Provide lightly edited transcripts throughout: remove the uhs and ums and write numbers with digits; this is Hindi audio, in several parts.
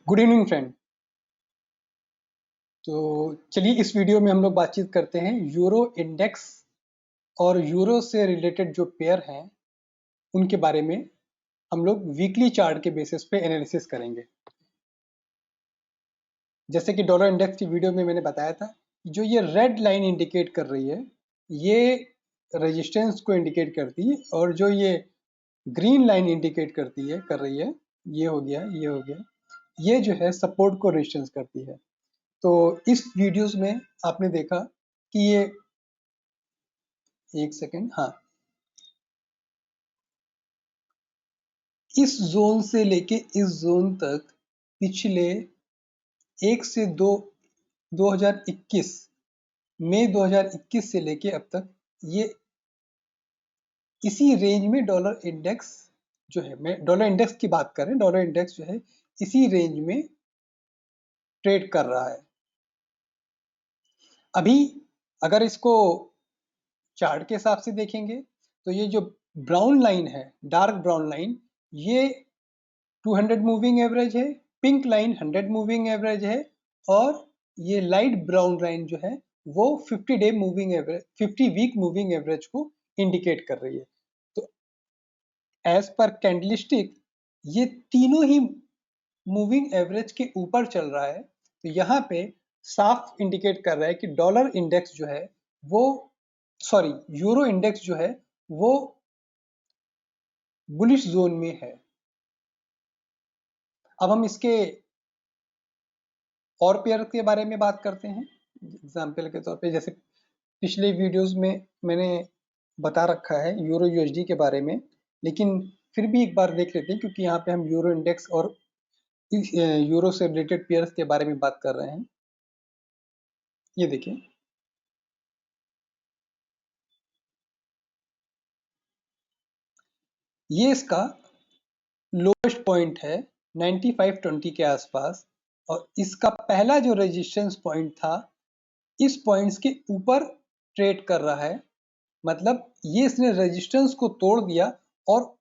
Good evening friend. तो चलिए इस वीडियो में हम लोग बातचीत करते हैं यूरो इंडेक्स और यूरो से रिलेटेड जो पेयर हैं उनके बारे में। हम लोग वीकली चार्ट के बेसिस पे एनालिसिस करेंगे। जैसे कि डॉलर इंडेक्स की वीडियो में मैंने बताया था, जो ये रेड लाइन इंडिकेट कर रही है ये रेजिस्टेंस को इंडिकेट करती है, और जो ये ग्रीन लाइन इंडिकेट कर रही है, ये हो गया, ये हो गया, ये जो है सपोर्ट को रेजिस्टेंस करती है। तो इस वीडियोस में आपने देखा कि ये, एक सेकेंड, हाँ, इस जोन से लेके इस जोन तक पिछले 1 से 2 2021 मई 2021 से लेके अब तक ये इसी रेंज में डॉलर इंडेक्स जो है, मैं डॉलर इंडेक्स की बात कर रहे हैं, डॉलर इंडेक्स जो है इसी रेंज में ट्रेड कर रहा है अभी। अगर इसको चार्ट के हिसाब से देखेंगे तो ये जो ब्राउन लाइन है, डार्क ब्राउन लाइन, ये 200 मूविंग एवरेज है, पिंक लाइन 100 मूविंग एवरेज है, और ये लाइट ब्राउन लाइन जो है वो 50 day moving average, 50 week moving average को इंडिकेट कर रही है। तो एज पर कैंडलस्टिक ये तीनों ही मूविंग एवरेज के ऊपर चल रहा है। तो यहाँ पे साफ इंडिकेट कर रहा है कि डॉलर इंडेक्स जो है वो, सॉरी, यूरो इंडेक्स जो है वो बुलिश जोन में है। अब हम इसके और पेयर के बारे में बात करते हैं। एग्जाम्पल के तौर पे, जैसे पिछले वीडियोस में मैंने बता रखा है यूरो यूएसडी के बारे में, लेकिन फिर भी एक बार देख लेते हैं, क्योंकि यहाँ पे हम यूरो इंडेक्स और यूरो से रिलेटेड पेयर्स के बारे में बात कर रहे हैं। ये देखिए, ये इसका लोएस्ट पॉइंट है 9520 के आसपास, और इसका पहला जो रेजिस्टेंस पॉइंट था इस पॉइंट्स के ऊपर ट्रेड कर रहा है। मतलब ये इसने रेजिस्टेंस को तोड़ दिया और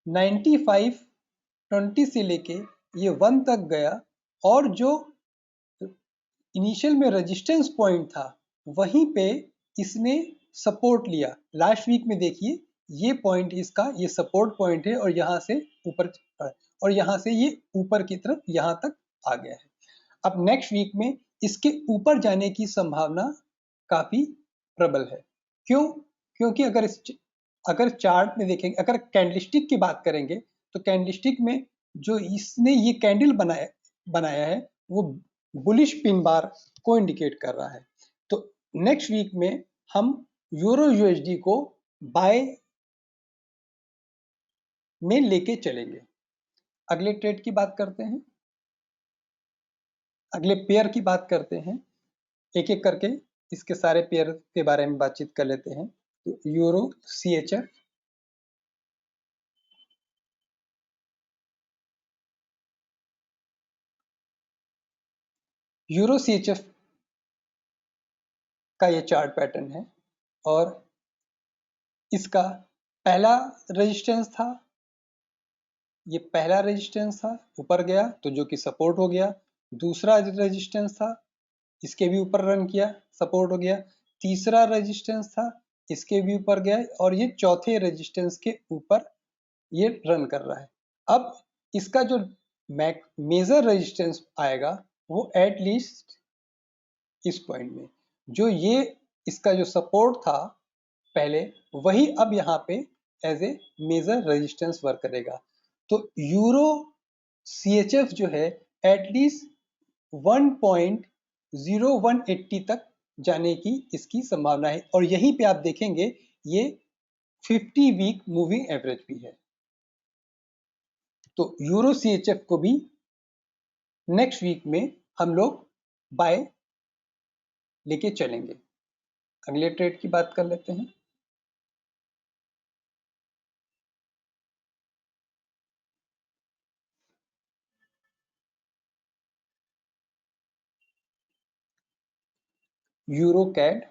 9520 से लेके ये 1 तक गया, और जो इनिशियल में रेजिस्टेंस पॉइंट था वहीं पे इसने सपोर्ट लिया। लास्ट वीक में देखिए, ये पॉइंट इसका, ये सपोर्ट पॉइंट है, और यहाँ से ऊपर, और यहाँ से ये ऊपर की तरफ यहाँ तक आ गया है। अब नेक्स्ट वीक में इसके ऊपर जाने की संभावना काफी प्रबल है। क्यों? क्योंकि अगर चार्ट में देखेंगे, अगर कैंडलस्टिक की बात करेंगे, तो कैंडलस्टिक में जो इसने ये कैंडल बनाया है वो बुलिश पिन बार को इंडिकेट कर रहा है। तो नेक्स्ट वीक में हम यूरो यूएसडी को बाय में लेके चलेंगे। अगले ट्रेड की बात करते हैं, अगले पेयर की बात करते हैं। एक एक करके इसके सारे पेयर के बारे में बातचीत कर लेते हैं। तो यूरो सीएचएफ, यूरो सीएचएफ का ये चार्ट पैटर्न है, और इसका पहला रेजिस्टेंस था, ये पहला रेजिस्टेंस था, ऊपर गया तो जो कि सपोर्ट हो गया। दूसरा रेजिस्टेंस था, इसके भी ऊपर रन किया, सपोर्ट हो गया। तीसरा रेजिस्टेंस था, इसके भी ऊपर गया, और ये चौथे रेजिस्टेंस के ऊपर ये रन कर रहा है। अब इसका जो मेजर रेजिस्टेंस आएगा वो एटलीस्ट इस पॉइंट में, जो ये इसका जो सपोर्ट था पहले, वही अब यहाँ पे as a major resistance work करेगा। तो यूरो सीएचएफ जो है एटलीस्ट 1.0180 तक जाने की इसकी संभावना है, और यहीं पे आप देखेंगे ये 50 वीक मूविंग एवरेज भी है। तो यूरो सीएचएफ को भी नेक्स्ट वीक में हम लोग बाय लेके चलेंगे। अगले ट्रेड की बात कर लेते हैं। यूरो कैड,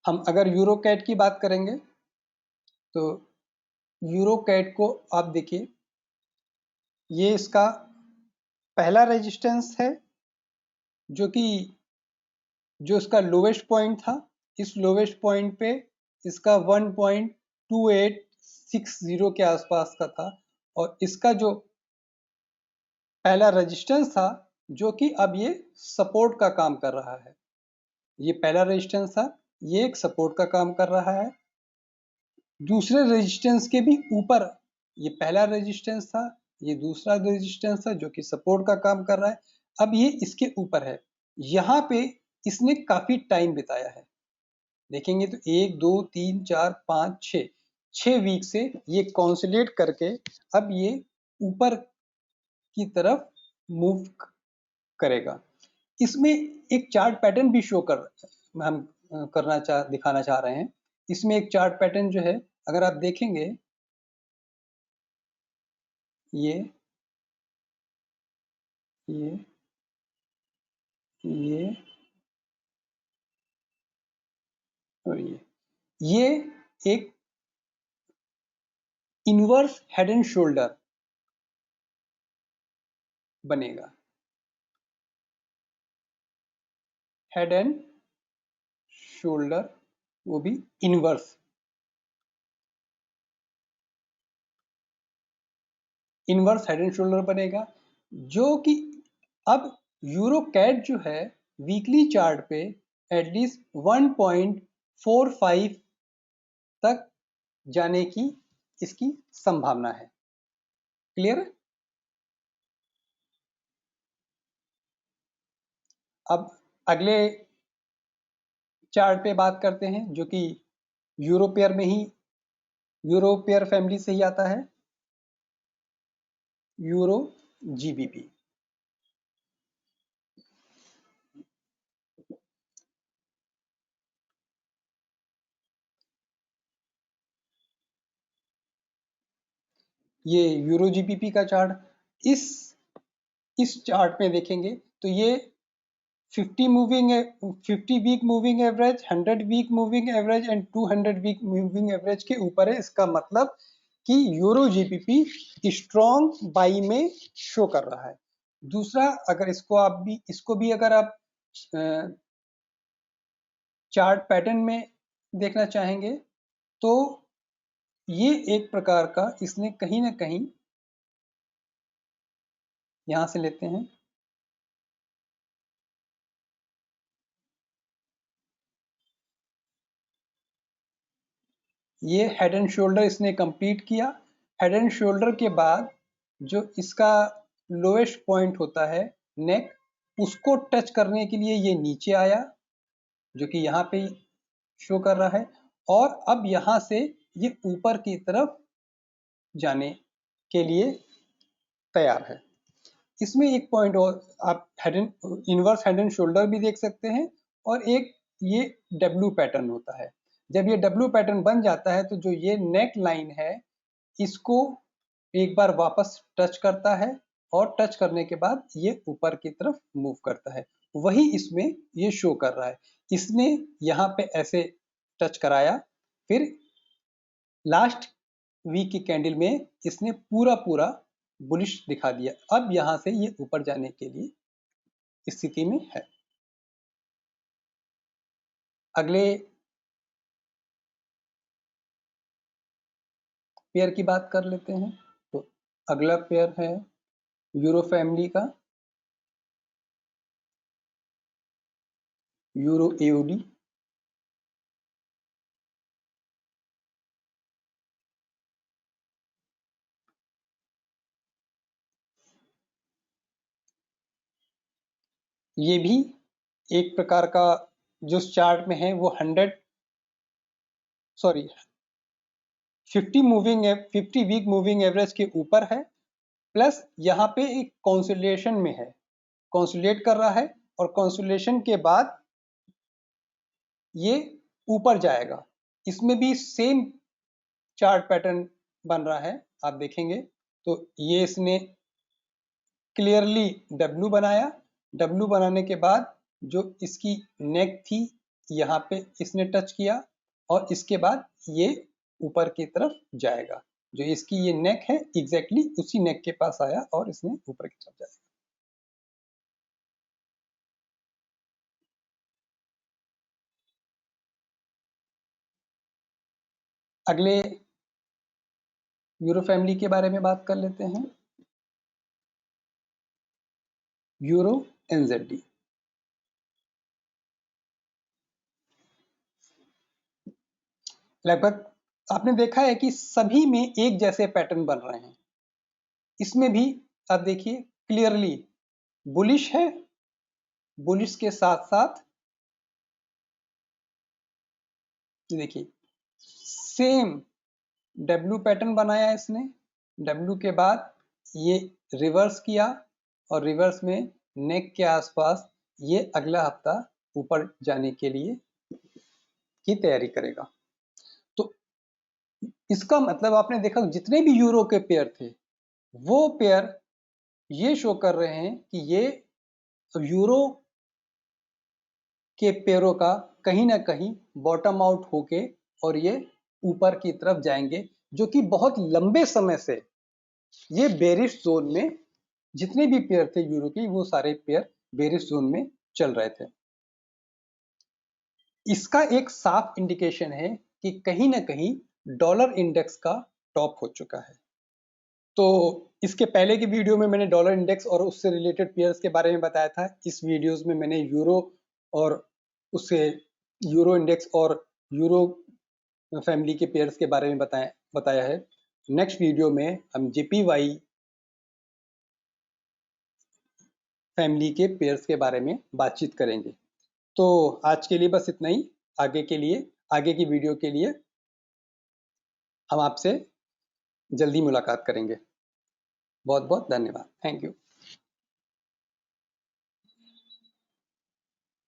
हम अगर यूरो कैट की बात करेंगे तो यूरो कैट को आप देखिए, ये इसका पहला रेजिस्टेंस है, जो कि जो इसका लोवेस्ट पॉइंट था। इस लोवेस्ट पॉइंट पे इसका 1.2860 के आसपास का था, और इसका जो पहला रेजिस्टेंस था, जो कि अब ये सपोर्ट का काम कर रहा है। ये पहला रेजिस्टेंस था, ये एक सपोर्ट का काम कर रहा है। दूसरे रेजिस्टेंस के भी ऊपर, ये पहला रेजिस्टेंस था, ये दूसरा रेजिस्टेंस था जो कि सपोर्ट का काम कर रहा है। अब ये इसके ऊपर है, यहाँ पे इसने काफी टाइम बिताया है। देखेंगे तो 1 2 3 4 5 6 वीक से ये कॉन्सोलिडेट करके अब ये ऊपर की तरफ मूव करेगा। इसमें एक चार्ट पैटर्न भी शो कर हम दिखाना चाह रहे हैं। इसमें एक चार्ट पैटर्न जो है, अगर आप देखेंगे, ये ये ये और ये एक इनवर्स हेड एंड शोल्डर बनेगा। हेड एंड शोल्डर, वो भी इनवर्स हेड एंड शोल्डर बनेगा, जो कि अब यूरो कैट जो है वीकली चार्ट पे एटलीस्ट 1.45 तक जाने की इसकी संभावना है। क्लियर है? अब अगले चार्ट पे बात करते हैं, जो कि यूरोपेयर में ही, यूरोपेयर फैमिली से ही आता है, यूरो जीबीपी। ये यूरो जीबीपी का चार्ट, इस चार्ट में देखेंगे तो ये 50 week moving average, 100 week moving average and 200 week moving average के ऊपर है। इसका मतलब कि यूरो जीबीपी स्ट्रॉन्ग बाई में शो कर रहा है। दूसरा, अगर इसको भी अगर आप चार्ट पैटर्न में देखना चाहेंगे तो ये एक प्रकार का, इसने कहीं ना कहीं, यहां से लेते हैं, ये हेड एंड शोल्डर इसने कंप्लीट किया। हेड एंड शोल्डर के बाद जो इसका लोएस्ट पॉइंट होता है नेक, उसको टच करने के लिए ये नीचे आया, जो कि यहाँ पे शो कर रहा है, और अब यहाँ से ये ऊपर की तरफ जाने के लिए तैयार है। इसमें एक पॉइंट और आप इनवर्स हेड एंड शोल्डर भी देख सकते हैं, और एक ये डब्ल्यू पैटर्न होता है। जब ये डब्ल्यू पैटर्न बन जाता है तो जो ये नेक लाइन है, इसको एक बार वापस टच करता है, और टच करने के बाद ये ऊपर की तरफ मूव करता है। वही इसमें ये शो कर रहा है। इसने यहाँ पे ऐसे टच कराया, फिर लास्ट वीक की कैंडल में इसने पूरा पूरा बुलिश दिखा दिया। अब यहां से ये ऊपर जाने के लिए स्थिति में है। अगले पेयर की बात कर लेते हैं। तो अगला पेयर है यूरो फैमिली का यूरो एओडी। ये भी एक प्रकार का जो चार्ट में है वो 50 वीक मूविंग एवरेज के ऊपर है, प्लस यहाँ पे एक कॉन्सोलिडेशन में है, कॉन्सोलिडेट कर रहा है, और कॉन्सोलिडेशन के बाद ये ऊपर जाएगा। इसमें भी सेम चार्ट पैटर्न बन रहा है। आप देखेंगे तो ये इसने क्लियरली डब्ल्यू बनाया। डब्ल्यू बनाने के बाद जो इसकी नेक थी, यहाँ पे इसने टच किया और इसके बाद ये ऊपर की तरफ जाएगा। जो इसकी ये नेक है एग्जैक्टली उसी नेक के पास आया और इसने ऊपर की तरफ जाएगा। अगले यूरो फैमिली के बारे में बात कर लेते हैं। Euro NZD. लगभग आपने देखा है कि सभी में एक जैसे पैटर्न बन रहे हैं। इसमें भी आप देखिए क्लियरली बुलिश है, बुलिश के साथ साथ देखिए सेम डब्ल्यू पैटर्न बनाया इसने। डब्ल्यू के बाद ये रिवर्स किया और रिवर्स में नेक के आसपास ये अगला हफ्ता ऊपर जाने के लिए की तैयारी करेगा। तो इसका मतलब आपने देखा जितने भी यूरो के पेयर थे वो पेयर ये शो कर रहे हैं कि ये यूरो के पेयरों का कहीं ना कहीं बॉटम आउट होके और ये ऊपर की तरफ जाएंगे, जो कि बहुत लंबे समय से ये बेरिश जोन में जितने भी पेयर थे यूरो की वो सारे पेयर बेरिश जोन में चल रहे थे। इसका एक साफ इंडिकेशन है कि कहीं ना कहीं डॉलर इंडेक्स का टॉप हो चुका है। तो इसके पहले की वीडियो में मैंने डॉलर इंडेक्स और उससे रिलेटेड पेयर्स के बारे में बताया था। इस वीडियोस में मैंने यूरो और उससे यूरो इंडेक्स और यूरो फैमिली के पेयर्स के बारे में बताया है। नेक्स्ट वीडियो में हम जेपीवाई फैमिली के पेयर्स के बारे में बातचीत करेंगे। तो आज के लिए बस इतना ही। आगे की वीडियो के लिए हम आपसे जल्दी मुलाकात करेंगे। बहुत बहुत धन्यवाद। Thank you.